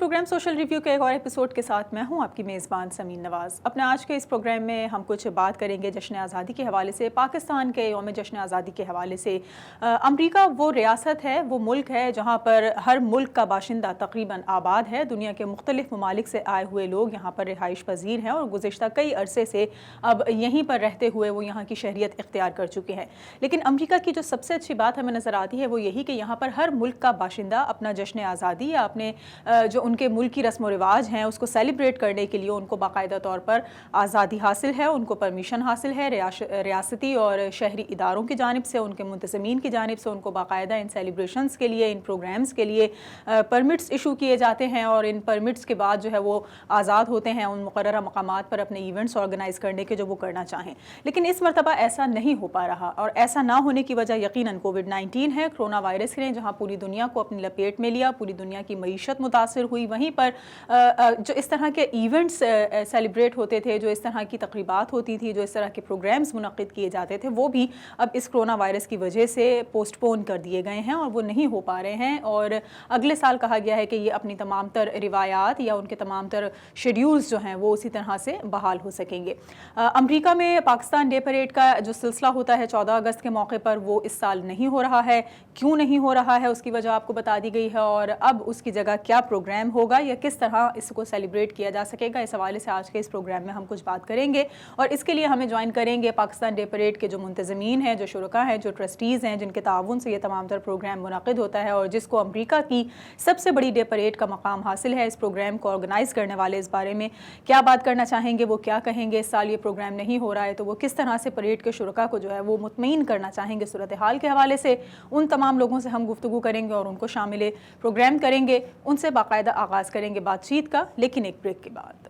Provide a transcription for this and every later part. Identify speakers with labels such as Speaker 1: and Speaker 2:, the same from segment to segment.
Speaker 1: Programme social review کے ایک اور ایپیسوڈ کے ساتھ میں ہوں آپ کی میزبان سمین نواز. اپنے آج کے اس پروگرام میں ہم کچھ بات کریں گے جشن آزادی کے حوالے سے, پاکستان کے یوم جشن آزادی کے حوالے سے. امریکہ وہ ریاست ہے, وہ ملک ہے جہاں پر ہر ملک کا باشندہ تقریباً آباد ہے. دنیا کے مختلف ممالک سے آئے ہوئے لوگ یہاں پر رہائش پذیر ہیں اور گزشتہ کئی عرصے سے اب یہیں پر رہتے ہوئے وہ یہاں کی شہریت اختیار کر چکے ہیں. لیکن امریکہ کی جو سب سے اچھی بات ہمیں نظر آتی ہے وہ یہی کہ یہاں پر ہر ملک کا باشندہ اپنا جشن آزادی یا اپنے جو ان کے ملک کی رسم و رواج ہیں اس کو سیلیبریٹ کرنے کے لیے ان کو باقاعدہ طور پر آزادی حاصل ہے, ان کو پرمیشن حاصل ہے ریاستی اور شہری اداروں کی جانب سے, ان کے منتظمین کی جانب سے. ان کو باقاعدہ ان سیلیبریشنز کے لیے, ان پروگرامز کے لیے پرمٹس ایشو کیے جاتے ہیں اور ان پرمٹس کے بعد جو ہے وہ آزاد ہوتے ہیں ان مقررہ مقامات پر اپنے ایونٹس آرگنائز کرنے کے جو وہ کرنا چاہیں. لیکن اس مرتبہ ایسا نہیں ہو پا رہا, اور ایسا نہ ہونے کی وجہ یقیناً کووڈ-19 ہے, کرونا وائرس نے, جہاں پوری دنیا کو اپنی لپیٹ میں لیا, پوری دنیا کی معیشت متاثر ہوئی. وہیں پر جو اس طرح کے ایونٹس سیلیبریٹ ہوتے تھے, جو اس طرح کی تقریبات ہوتی تھی, جو اس طرح کے پروگرامز منعقد کیے جاتے تھے, وہ بھی اب اس کرونا وائرس کی وجہ سے پوسٹ پون کر دیے گئے ہیں اور وہ نہیں ہو پا رہے ہیں. اور اگلے سال کہا گیا ہے کہ یہ اپنی تمام تر روایات یا ان کے تمام تر شیڈیولز جو ہیں وہ اسی طرح سے بحال ہو سکیں گے. امریکہ میں پاکستان ڈے پریڈ کا جو سلسلہ ہوتا ہے 14 اگست کے موقع پر, وہ اس سال نہیں ہو رہا ہے. کیوں نہیں ہو رہا ہے اس کی وجہ آپ کو بتا دی گئی ہے, اور اب اس کی جگہ کیا پروگرام ہوگا یا کس طرح اس کو سیلیبریٹ کیا جا سکے گا, اس حوالے سے آج کے اس پروگرام میں ہم کچھ بات کریں گے. اور اس کے لیے ہمیں جوائن کریں گے پاکستان ڈے پریڈ کے جو منتظمین ہیں, جو شرکاء ہیں, جو ٹرسٹیز ہیں, جن کے تعاون سے یہ تمام تر پروگرام منعقد ہوتا ہے اور جس کو امریکہ کی سب سے بڑی ڈے پریڈ کا مقام حاصل ہے. اس پروگرام کو آرگنائز کرنے والے اس بارے میں کیا بات کرنا چاہیں گے, وہ کیا کہیں گے. اس سال یہ پروگرام نہیں ہو رہا ہے تو وہ کس طرح سے پریڈ کے شرکاء کو جو ہے وہ مطمئن کرنا چاہیں گے صورتحال کے حوالے سے. ان تمام لوگوں سے ہم گفتگو کریں گے اور ان کو شامل پروگرام کریں گے, ان سے باقاعدہ آغاز کریں گے بات چیت کا, لیکن ایک بریک کے بعد.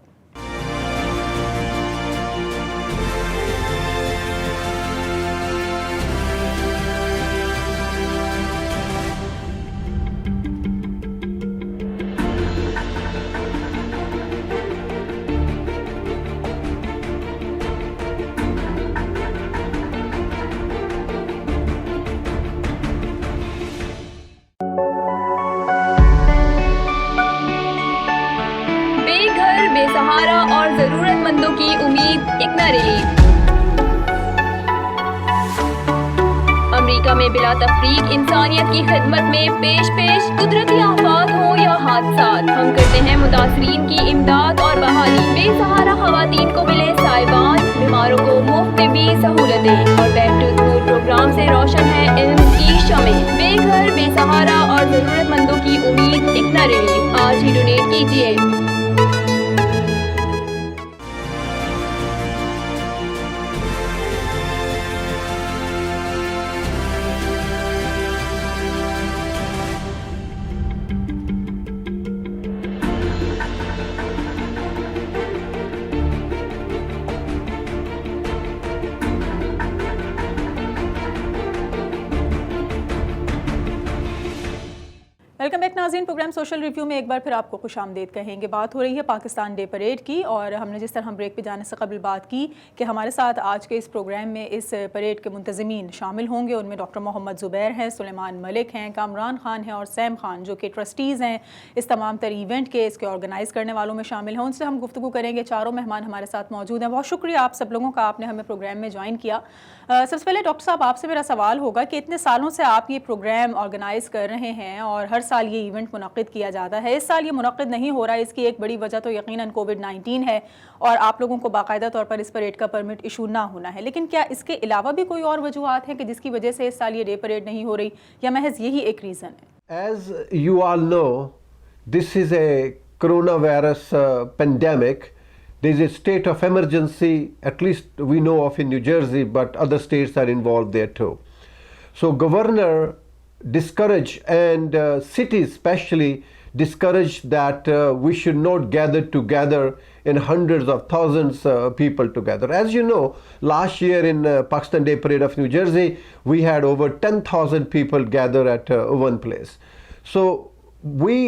Speaker 2: اور ضرورت مندوں کی امید اکنا ریلیف. امریکہ میں بلا تفریق انسانیت کی خدمت میں پیش قدرتی آفات ہوں یا حادثات, ہم کرتے ہیں متاثرین کی امداد اور بحالی. بے سہارا خواتین کو ملے سائبان, بیماروں کو مفت طبی سہولتیں, اور بیک ٹو اسکول پروگرام سے روشن ہے علم کی شمع. بے گھر, بے سہارا اور ضرورت مندوں کی امید اکنا ریلیف. آج ہی ڈونیٹ کیجیے.
Speaker 1: ویلکم بیک ناظرین, پروگرام سوشل ریویو میں ایک بار پھر آپ کو خوش آمدید کہیں گے. بات ہو رہی ہے پاکستان ڈے پریڈ کی, اور ہم نے جس طرح بریک پہ جانے سے قبل بات کی کہ ہمارے ساتھ آج کے اس پروگرام میں اس پریڈ کے منتظمین شامل ہوں گے. ان میں ڈاکٹر محمد زبیر ہیں, سلیمان ملک ہیں, کامران خان ہیں اور سیم خان, جو کہ ٹرسٹیز ہیں اس تمام تر ایونٹ کے, اس کے آرگنائز کرنے والوں میں شامل ہیں. ان سے ہم گفتگو کریں گے. چاروں مہمان ہمارے ساتھ موجود ہیں. بہت شکریہ آپ سب لوگوں کا, آپ نے ہمیں پروگرام میں جوائن کیا. سب سے پہلے ڈاکٹر صاحب آپ سے میرا سوال ہوگا کہ اتنے سالوں سے آپ یہ پروگرام آرگنائز کر رہے ہیں اور ہر سال یہ ایونٹ منعقد کیا جاتا ہے. اس سال یہ منعقد نہیں ہو رہا ہے, اس کی ایک بڑی وجہ تو یقیناً کووڈ-19 ہے اور آپ لوگوں کو باقاعدہ طور پر اس پریڈ کا پرمٹ ایشو نہ ہونا ہے. لیکن کیا اس کے علاوہ بھی کوئی اور وجوہات ہیں کہ جس کی وجہ سے اس سال یہ ڈے پریڈ نہیں ہو رہی, یا محض یہی ایک ریزن ہے؟
Speaker 3: As you all know, this is a coronavirus pandemic. There is a state of emergency, at least we know of in New Jersey, but other states are involved there too. So governor discouraged, and cities especially discouraged, that we should not gather together in hundreds of thousands people together. As you know, last year in Pakistan Day Parade of New Jersey, we had over 10,000 people gather at one place. So we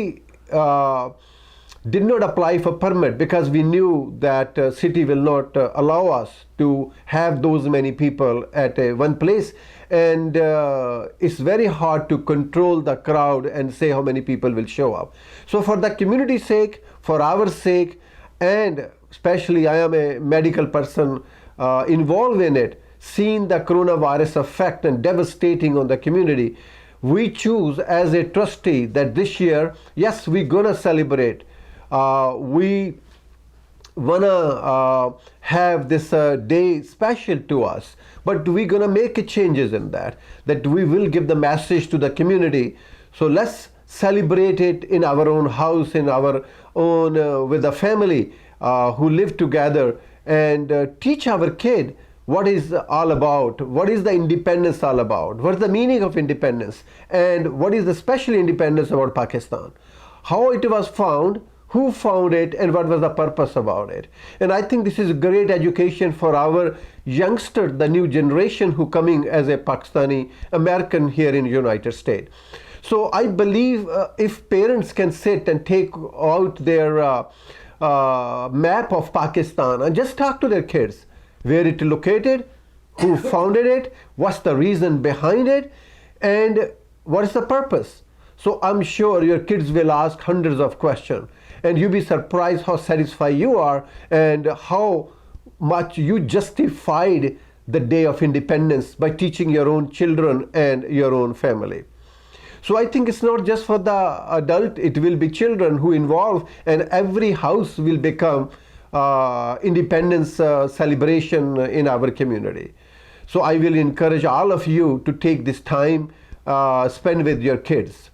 Speaker 3: did not apply for permit because we knew that city will not allow us to have those many people at one place, and it's very hard to control the crowd and say how many people will show up. So for the community's sake, for our sake, and especially I am a medical person involved in it, seeing the coronavirus effect and devastating on the community, we choose as a trustee that this year, yes, we're gonna celebrate. We wanna have this day special to us, but we're gonna make changes in that we will give the message to the community. So let's celebrate it in our own house, in our own with the family who live together, and teach our kid what is all about, what is the independence all about, what is the meaning of independence, and what is the special independence about Pakistan, how it was found, who found it, and what was the purpose about it. And I think this is great education for our youngster, the new generation who coming as a Pakistani American here in United States. So I believe if parents can sit and take out their map of Pakistan and just talk to their kids, where it located, who founded it, what's the reason behind it, and what is the purpose. So I'm sure your kids will ask hundreds of questions, and you'll be surprised how satisfied you are and how much you justified the day of independence by teaching your own children and your own family. So I think it's not just for the adult, it will be children who involve, and every house will become independence celebration in our community. So I will encourage all of you to take this time, spend with your kids.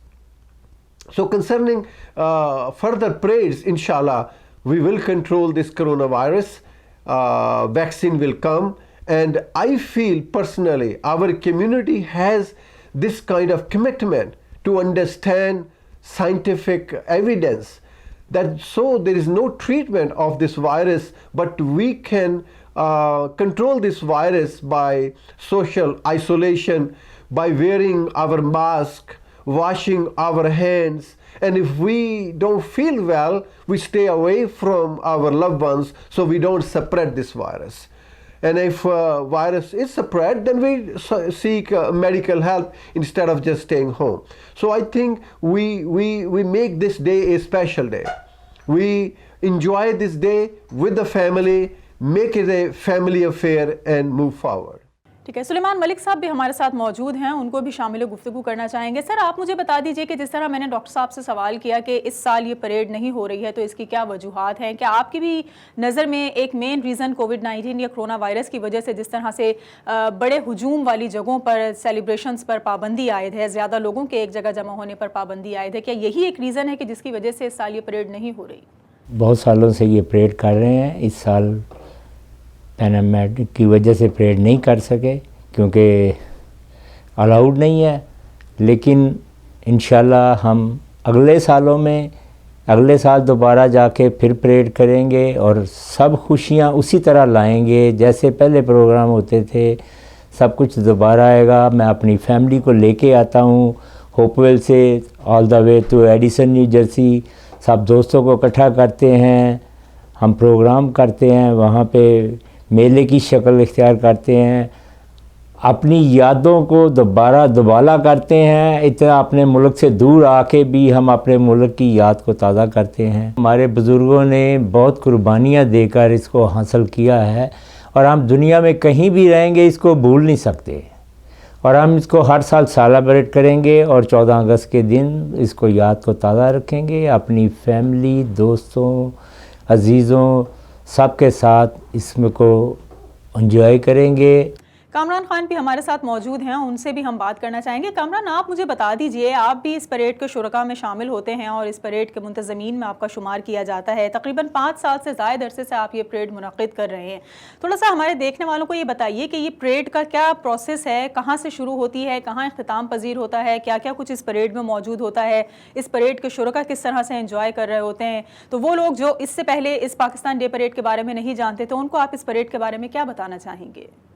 Speaker 3: So concerning further parades, inshallah, we will control this coronavirus, vaccine will come, and I feel personally our community has this kind of commitment to understand scientific evidence that so there is no treatment of this virus, but we can control this virus by social isolation, by wearing our mask, washing our hands, and if we don't feel well, we stay away from our loved ones so we don't spread this virus. And if virus is spread, then we seek medical help instead of just staying home. So I think we make this day a special day. We enjoy this day with the family, make it a family affair and move forward.
Speaker 1: ٹھیک ہے، سلیمان ملک صاحب بھی ہمارے ساتھ موجود ہیں، ان کو بھی شامل گفتگو کرنا چاہیں گے. سر آپ مجھے بتا دیجئے کہ جس طرح میں نے ڈاکٹر صاحب سے سوال کیا کہ اس سال یہ پریڈ نہیں ہو رہی ہے تو اس کی کیا وجوہات ہیں، کیا آپ کی بھی نظر میں ایک مین ریزن کووڈ-19 یا کرونا وائرس کی وجہ سے جس طرح سے بڑے ہجوم والی جگہوں پر سیلیبریشنز پر پابندی عائد ہے، زیادہ لوگوں کے ایک جگہ جمع ہونے پر پابندی عائد ہے، کیا یہی ایک ریزن ہے کہ جس کی وجہ سے اس سال یہ پریڈ نہیں ہو رہی؟
Speaker 4: بہت سالوں سے یہ پریڈ کر رہے ہیں، اس سال پینڈیمک کی وجہ سے پریڈ نہیں کر سکے کیونکہ الاؤڈ نہیں ہے، لیکن انشاءاللہ ہم اگلے سال دوبارہ جا کے پھر پریڈ کریں گے اور سب خوشیاں اسی طرح لائیں گے جیسے پہلے پروگرام ہوتے تھے، سب کچھ دوبارہ آئے گا. میں اپنی فیملی کو لے کے آتا ہوں ہوپ ویل سے all the way to Edison New Jersey, سب دوستوں کو اکٹھا کرتے ہیں، ہم پروگرام کرتے ہیں، وہاں پہ میلے کی شکل اختیار کرتے ہیں، اپنی یادوں کو دوبالا کرتے ہیں. اتنا اپنے ملک سے دور آ کے بھی ہم اپنے ملک کی یاد کو تازہ کرتے ہیں. ہمارے بزرگوں نے بہت قربانیاں دے کر اس کو حاصل کیا ہے اور ہم دنیا میں کہیں بھی رہیں گے اس کو بھول نہیں سکتے، اور ہم اس کو ہر سال سیلیبریٹ کریں گے اور 14 اگست کے دن اس کو یاد کو تازہ رکھیں گے، اپنی فیملی، دوستوں، عزیزوں سب کے ساتھ اس میں کو انجوائے کریں گے.
Speaker 1: کامران خان بھی ہمارے ساتھ موجود ہیں، ان سے بھی ہم بات کرنا چاہیں گے. کامران، آپ مجھے بتا دیجئے، آپ بھی اس پریڈ کے شرکاء میں شامل ہوتے ہیں اور اس پریڈ کے منتظمین میں آپ کا شمار کیا جاتا ہے. تقریباً 5 سال سے زائد عرصے سے آپ یہ پریڈ منعقد کر رہے ہیں. تھوڑا سا ہمارے دیکھنے والوں کو یہ بتائیے کہ یہ پریڈ کا کیا پروسیس ہے، کہاں سے شروع ہوتی ہے، کہاں اختتام پذیر ہوتا ہے، کیا کیا کچھ اس پریڈ میں موجود ہوتا ہے، اس پریڈ کے شرکاء کس طرح سے انجوائے کر رہے ہوتے ہیں. تو وہ لوگ جو اس سے پہلے اس پاکستان ڈے پریڈ کے بارے میں نہیں جانتے تو ان کو آپ اس پریڈ کے بارے میں کیا بتانا چاہیں گے؟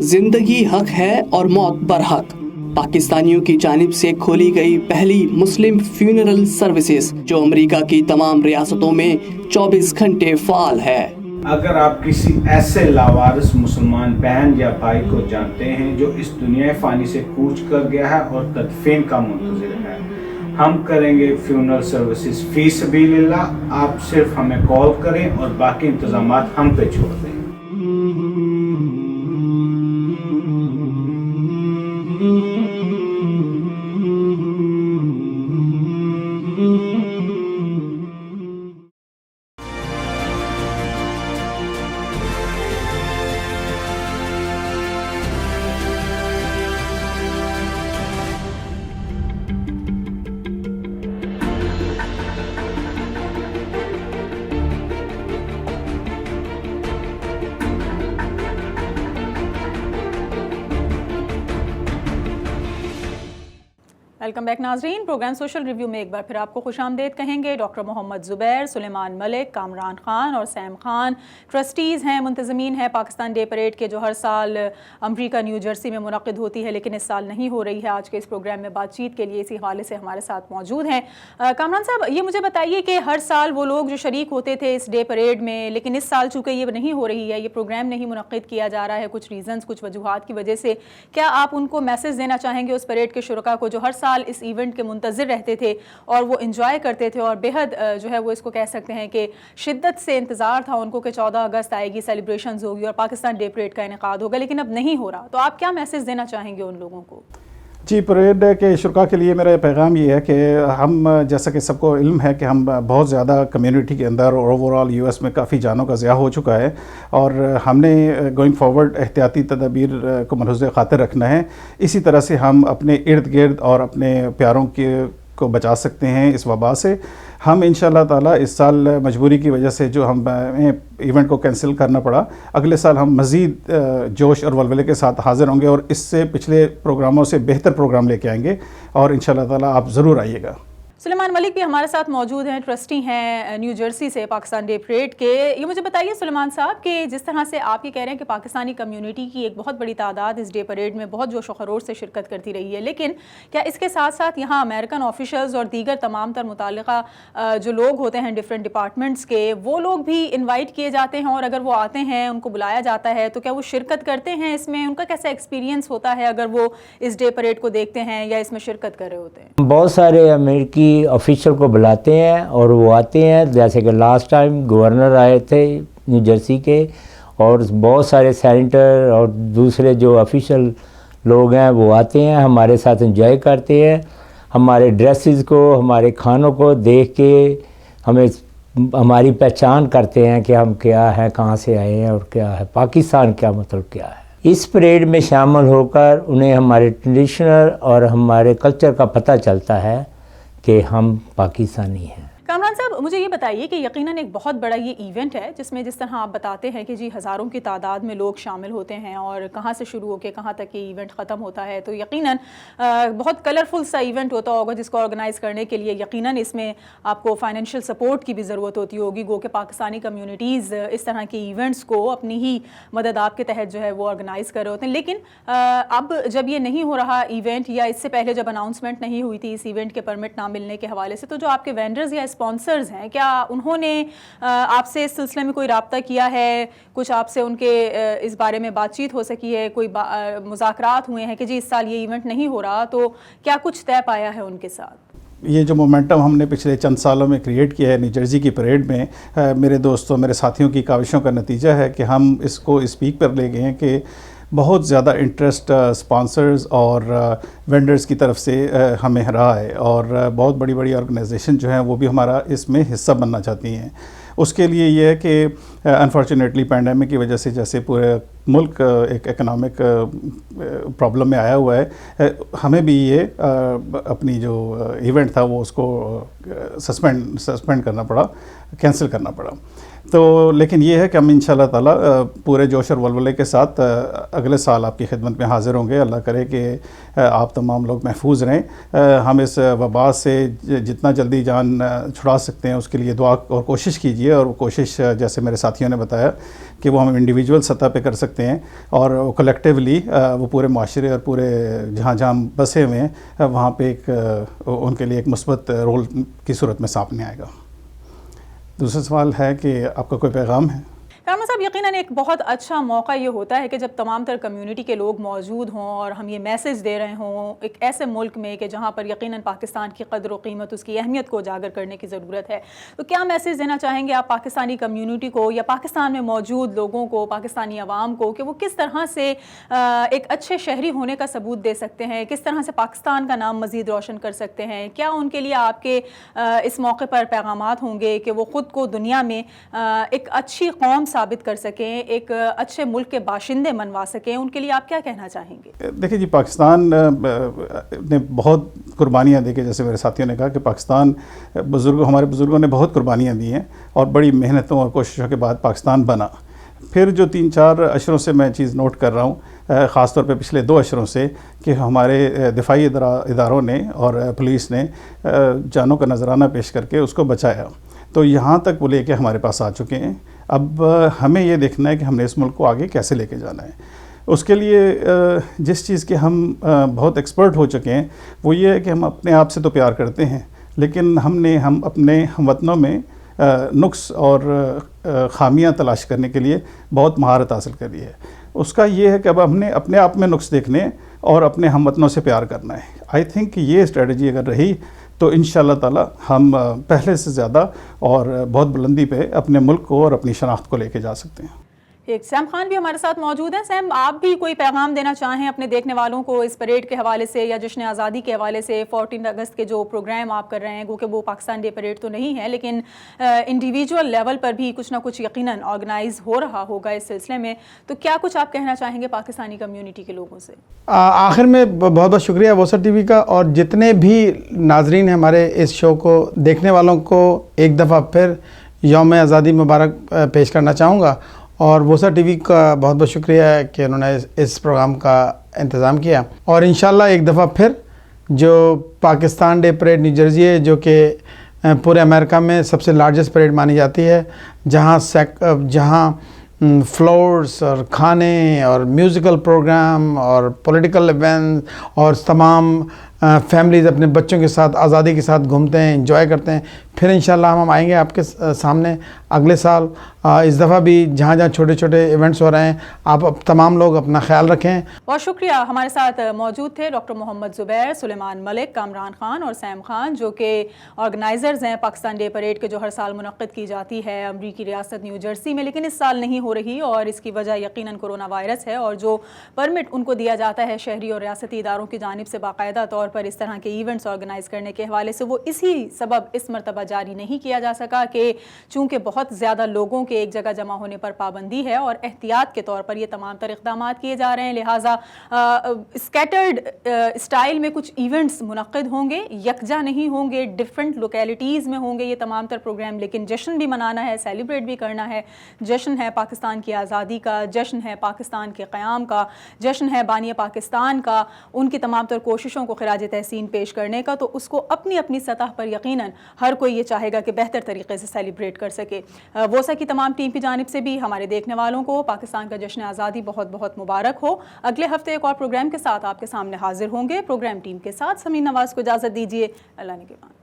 Speaker 5: زندگی حق ہے اور موت برحق، پاکستانیوں کی جانب سے کھولی گئی پہلی مسلم فیونرل سروسز جو امریکہ کی تمام ریاستوں میں 24 گھنٹے فعال ہے۔
Speaker 6: اگر آپ کسی ایسے لاوارث مسلمان بہن یا بھائی کو جانتے ہیں جو اس دنیا فانی سے کوچ کر گیا ہے اور تدفین کا منتظر ہے، ہم کریں گے فیونرل سروسز فی سبیل اللہ۔ آپ صرف ہمیں کال کریں اور باقی انتظامات ہم پہ چھوڑ دیں۔
Speaker 1: ویلکم بیک ناظرین، پروگرام سوشل ریویو میں ایک بار پھر آپ کو خوش آمدید کہیں گے۔ ڈاکٹر محمد زبیر، سلیمان ملک، کامران خان اور سیم خان ٹرسٹیز ہیں، منتظمین ہیں پاکستان ڈے پریڈ کے جو ہر سال امریکہ نیو جرسی میں منعقد ہوتی ہے لیکن اس سال نہیں ہو رہی ہے۔ آج کے اس پروگرام میں بات چیت کے لیے اسی حوالے سے ہمارے ساتھ موجود ہیں۔ کامران صاحب، یہ مجھے بتائیے کہ ہر سال وہ لوگ جو شریک ہوتے تھے اس ڈے پریڈ میں، لیکن اس سال چونکہ یہ نہیں ہو رہی ہے، یہ پروگرام نہیں منعقد کیا جا رہا ہے کچھ ریزنز، کچھ وجوہات کی وجہ سے، کیا آپ ان کو میسج دینا چاہیں گے اس پریڈ کے شرکاء کو جو ہر سال اس ایونٹ کے منتظر رہتے تھے اور وہ انجوائے کرتے تھے اور بہت جو ہے وہ اس کو کہہ سکتے ہیں کہ شدت سے انتظار تھا ان کو کہ 14 اگست آئے گی، سیلیبریشنز ہوگی اور پاکستان ڈے پریڈ کا انعقاد ہوگا، لیکن اب نہیں ہو رہا، تو آپ کیا میسج دینا چاہیں گے ان لوگوں کو؟
Speaker 7: جی، پریڈ کے شرکاء کے لیے میرا پیغام یہ ہے کہ ہم، جیسا کہ سب کو علم ہے کہ ہم بہت زیادہ کمیونٹی کے اندر اور اوور آل یو ایس میں کافی جانوں کا ضیاع ہو چکا ہے، اور ہم نے گوئنگ فارورڈ احتیاطی تدابیر کو ملحوظ خاطر رکھنا ہے۔ اسی طرح سے ہم اپنے ارد گرد اور اپنے پیاروں کو بچا سکتے ہیں اس وبا سے۔ ہم انشاءاللہ تعالیٰ اس سال مجبوری کی وجہ سے جو ہمیں ایونٹ کو کینسل کرنا پڑا، اگلے سال ہم مزید جوش اور ولولے کے ساتھ حاضر ہوں گے اور اس سے پچھلے پروگراموں سے بہتر پروگرام لے کے آئیں گے، اور انشاءاللہ تعالیٰ آپ ضرور آئیے گا۔
Speaker 1: سلیمان ملک بھی ہمارے ساتھ موجود ہیں، ٹرسٹی ہیں نیو جرسی سے پاکستان ڈے پریڈ کے۔ یہ مجھے بتائیے سلیمان صاحب کہ جس طرح سے آپ یہ کہہ رہے ہیں کہ پاکستانی کمیونٹی کی ایک بہت بڑی تعداد اس ڈے پریڈ میں بہت جوش و خروش سے شرکت کرتی رہی ہے، لیکن کیا اس کے ساتھ ساتھ یہاں امریکن آفیشلز اور دیگر تمام تر متعلقہ جو لوگ ہوتے ہیں ڈفرینٹ ڈپارٹمنٹس کے، وہ لوگ بھی انوائٹ کیے جاتے ہیں، اور اگر وہ آتے ہیں، ان کو بلایا جاتا ہے، تو کیا وہ شرکت کرتے ہیں اس میں؟ ان کا کیسا ایکسپیرینس ہوتا ہے اگر وہ اس ڈے پریڈ کو دیکھتے ہیں یا اس میں شرکت کر رہے ہوتے ہیں؟
Speaker 4: بہت سارے امریکی آفیشل کو بلاتے ہیں اور وہ آتے ہیں، جیسے کہ لاسٹ ٹائم گورنر آئے تھے نیو جرسی کے، اور بہت سارے سینیٹر اور دوسرے جو آفیشل لوگ ہیں وہ آتے ہیں، ہمارے ساتھ انجوائے کرتے ہیں، ہمارے ڈریسز کو، ہمارے کھانوں کو دیکھ کے ہمیں ہماری پہچان کرتے ہیں کہ ہم کیا ہے، کہاں سے آئے ہیں اور کیا ہے پاکستان، کیا مطلب کیا ہے۔ اس پریڈ میں شامل ہو کر انہیں ہمارے ٹریڈیشنل اور ہمارے کلچر کا پتہ چلتا ہے کہ ہم پاکستانی ہیں۔
Speaker 1: کامران صاحب، مجھے یہ بتائیے کہ یقیناً ایک بہت بڑا یہ ایونٹ ہے جس میں جس طرح آپ بتاتے ہیں کہ جی ہزاروں کی تعداد میں لوگ شامل ہوتے ہیں اور کہاں سے شروع ہو کے کہاں تک یہ ایونٹ ختم ہوتا ہے، تو یقیناً بہت کلرفل سا ایونٹ ہوتا ہوگا جس کو آرگنائز کرنے کے لیے یقیناً اس میں آپ کو فائنینشیل سپورٹ کی بھی ضرورت ہوتی ہوگی، گو کہ پاکستانی کمیونٹیز اس طرح کے ایونٹس کو اپنی ہی مدد آپ کے تحت جو ہے وہ آرگنائز کر رہے ہوتے ہیں، لیکن اب جب یہ نہیں ہو رہا ایونٹ، یا اس سے پہلے جب اناؤنسمنٹ نہیں ہوئی تھی اس ایونٹ کے پرمٹ نہ ملنے کے حوالے سے، تو جو آپ کے وینڈرز یا اسپانسرز ہیں، کیا انہوں نے آپ سے اس سلسلے میں کوئی رابطہ کیا ہے؟ کچھ آپ سے ان کے اس بارے میں بات چیت ہو سکی ہے؟ کوئی مذاکرات ہوئے ہیں کہ جی اس سال یہ ایونٹ نہیں ہو رہا، تو کیا کچھ طے پایا ہے ان کے ساتھ؟
Speaker 7: یہ جو مومنٹم ہم نے پچھلے چند سالوں میں کریٹ کیا ہے نیو جرسی کی پریڈ میں، میرے دوستوں، میرے ساتھیوں کی کاوشوں کا نتیجہ ہے کہ ہم اس کو اس پیک پر لے گئے ہیں کہ بہت زیادہ انٹرسٹ اسپانسرز اور وینڈرز کی طرف سے ہمیں رہا ہے، اور بہت بڑی بڑی آرگنائزیشن جو ہیں وہ بھی ہمارا اس میں حصہ بننا چاہتی ہیں۔ اس کے لیے یہ ہے کہ انفارچونیٹلی پینڈیمک کی وجہ سے جیسے پورے ملک ایک اکنامک پرابلم میں آیا ہوا ہے، ہمیں بھی یہ اپنی جو ایونٹ تھا وہ اس کو سسپینڈ کرنا پڑا، کینسل کرنا پڑا۔ تو لیکن یہ ہے کہ ہم انشاءاللہ تعالیٰ پورے جوش اور ولولے کے ساتھ اگلے سال آپ کی خدمت میں حاضر ہوں گے۔ اللہ کرے کہ آپ تمام لوگ محفوظ رہیں۔ ہم اس وبا سے جتنا جلدی جان چھڑا سکتے ہیں اس کے لیے دعا اور کوشش کیجیے، اور کوشش جیسے میرے ساتھیوں نے بتایا کہ وہ ہم انڈیویجول سطح پہ کر سکتے کرتے ہیں اور کلیکٹیولی وہ پورے معاشرے اور پورے جہاں جہاں بسے ہوئے ہیں وہاں پہ ایک ان کے لیے ایک مثبت رول کی صورت میں سامنے آئے گا. دوسرا سوال ہے کہ آپ کا کوئی پیغام ہے؟
Speaker 1: رحمان صاحب، یقیناً ایک بہت اچھا موقع یہ ہوتا ہے کہ جب تمام تر کمیونٹی کے لوگ موجود ہوں اور ہم یہ میسج دے رہے ہوں ایک ایسے ملک میں کہ جہاں پر یقیناً پاکستان کی قدر و قیمت، اس کی اہمیت کو اجاگر کرنے کی ضرورت ہے. تو کیا میسج دینا چاہیں گے آپ پاکستانی کمیونٹی کو یا پاکستان میں موجود لوگوں کو، پاکستانی عوام کو، کہ وہ کس طرح سے ایک اچھے شہری ہونے کا ثبوت دے سکتے ہیں، کس طرح سے پاکستان کا نام مزید روشن کر سکتے ہیں؟ کیا ان کے لیے آپ کے اس موقع پر پیغامات ہوں گے کہ وہ خود کو دنیا میں ایک اچھی قوم ثابت کر سکیں، ایک اچھے ملک کے باشندے منوا سکیں؟ ان کے لیے آپ کیا کہنا چاہیں گے؟
Speaker 7: دیکھیں جی، پاکستان نے بہت قربانیاں دی کہ جیسے میرے ساتھیوں نے کہا کہ پاکستان ہمارے بزرگوں نے بہت قربانیاں دی ہیں اور بڑی محنتوں اور کوششوں کے بعد پاکستان بنا. پھر جو 3-4 اشروں سے میں چیز نوٹ کر رہا ہوں، خاص طور پہ پچھلے 2 اشروں سے، کہ ہمارے دفاعی اداروں نے اور پولیس نے جانوں کا نذرانہ پیش کر کے اس کو بچایا. تو یہاں تک وہ لے کے ہمارے پاس آ چکے ہیں. اب ہمیں یہ دیکھنا ہے کہ ہم نے اس ملک کو آگے کیسے لے کے جانا ہے. اس کے لیے جس چیز کے ہم بہت ایکسپرٹ ہو چکے ہیں وہ یہ ہے کہ ہم اپنے آپ سے تو پیار کرتے ہیں، لیکن ہم اپنے ہم وطنوں میں نقص اور خامیاں تلاش کرنے کے لیے بہت مہارت حاصل کری ہے. اس کا یہ ہے کہ اب ہم نے اپنے آپ میں نقص دیکھنے اور اپنے ہم وطنوں سے پیار کرنا ہے. آئی تھنک یہ اسٹریٹجی اگر رہی تو انشاءاللہ تعالی ہم پہلے سے زیادہ اور بہت بلندی پہ اپنے ملک کو اور اپنی شناخت کو لے کے جا سکتے ہیں.
Speaker 1: ایک سیم خان بھی ہمارے ساتھ موجود ہیں. سیم، آپ بھی کوئی پیغام دینا چاہیں اپنے دیکھنے والوں کو اس پریڈ کے حوالے سے یا جشن آزادی کے حوالے سے؟ 14 اگست کے جو پروگرام آپ کر رہے ہیں، کہ وہ پاکستان ڈے پریڈ تو نہیں ہے، لیکن انڈیویجول لیول پر بھی کچھ نہ کچھ یقیناً آرگنائز ہو رہا ہوگا اس سلسلے میں. تو کیا کچھ آپ کہنا چاہیں گے پاکستانی کمیونٹی کے لوگوں سے؟
Speaker 8: آخر میں بہت بہت شکریہ ووسر ٹی وی کا، اور جتنے بھی ناظرین ہیں ہمارے اس شو کو دیکھنے والوں کو ایک دفعہ پھر یوم آزادی مبارک پیش کرنا چاہوں گا. اور ووسر ٹی وی کا بہت بہت شکریہ ہے کہ انہوں نے اس پروگرام کا انتظام کیا. اور انشاءاللہ ایک دفعہ پھر جو Pakistan day parade new Jersey ہے، جو کہ پورے امریکہ میں سب سے لارجسٹ پریڈ مانی جاتی ہے، جہاں فلورس اور کھانے اور میوزیکل پروگرام اور پولیٹیکل ایونٹ اور تمام فیملیز اپنے بچوں کے ساتھ آزادی کے ساتھ گھومتے ہیں، انجوائے کرتے ہیں. پھر انشاءاللہ ہم آئیں گے آپ کے سامنے اگلے سال. اس دفعہ بھی جہاں جہاں چھوٹے چھوٹے ایونٹس ہو رہے ہیں، آپ تمام لوگ اپنا خیال رکھیں.
Speaker 1: بہت شکریہ. ہمارے ساتھ موجود تھے ڈاکٹر محمد زبیر، سلیمان ملک، کامران خان اور سیم خان، جو کہ آرگنائزرز ہیں پاکستان ڈے پریڈ کے، جو ہر سال منعقد کی جاتی ہے امریکی ریاست نیو جرسی میں، لیکن اس سال نہیں ہو رہی. اور اس کی وجہ یقیناً کورونا وائرس ہے، اور جو پرمٹ ان کو دیا جاتا ہے شہری اور ریاستی اداروں کی جانب سے باقاعدہ طور پر اس طرح کے ایونٹس آرگنائز کرنے کے حوالے سے، وہ اسی سبب اس مرتبہ جاری نہیں کیا جا سکا کہ چونکہ بہت زیادہ لوگوں کے ایک جگہ جمع ہونے پر پابندی ہے اور احتیاط کے طور پر یہ تمام تر اقدامات کیے جا رہے ہیں، لہٰذا اسکیٹرڈ اسٹائل میں کچھ ایونٹس منعقد ہوں گے، یکجا نہیں ہوں گے، ڈفرینٹ لوکیلٹیز میں ہوں گے یہ تمام تر پروگرام. لیکن جشن بھی منانا ہے، سیلیبریٹ بھی کرنا ہے. جشن ہے پاکستان کی آزادی کا، جشن ہے پاکستان کے قیام کا، جشن ہے بانی پاکستان کا، ان کی تمام تر کوششوں کو خراج تحسین پیش کرنے کا. تو اس کو اپنی اپنی سطح پر یقیناً ہر کوئی یہ چاہے گا کہ بہتر طریقے سے سیلیبریٹ کر سکے. ووسا کی تمام ٹیم کی جانب سے بھی ہمارے دیکھنے والوں کو پاکستان کا جشن آزادی بہت بہت مبارک ہو. اگلے ہفتے ایک اور پروگرام کے ساتھ آپ کے سامنے حاضر ہوں گے. پروگرام ٹیم کے ساتھ سمین نواز کو اجازت دیجیے. اللہ نگہبان.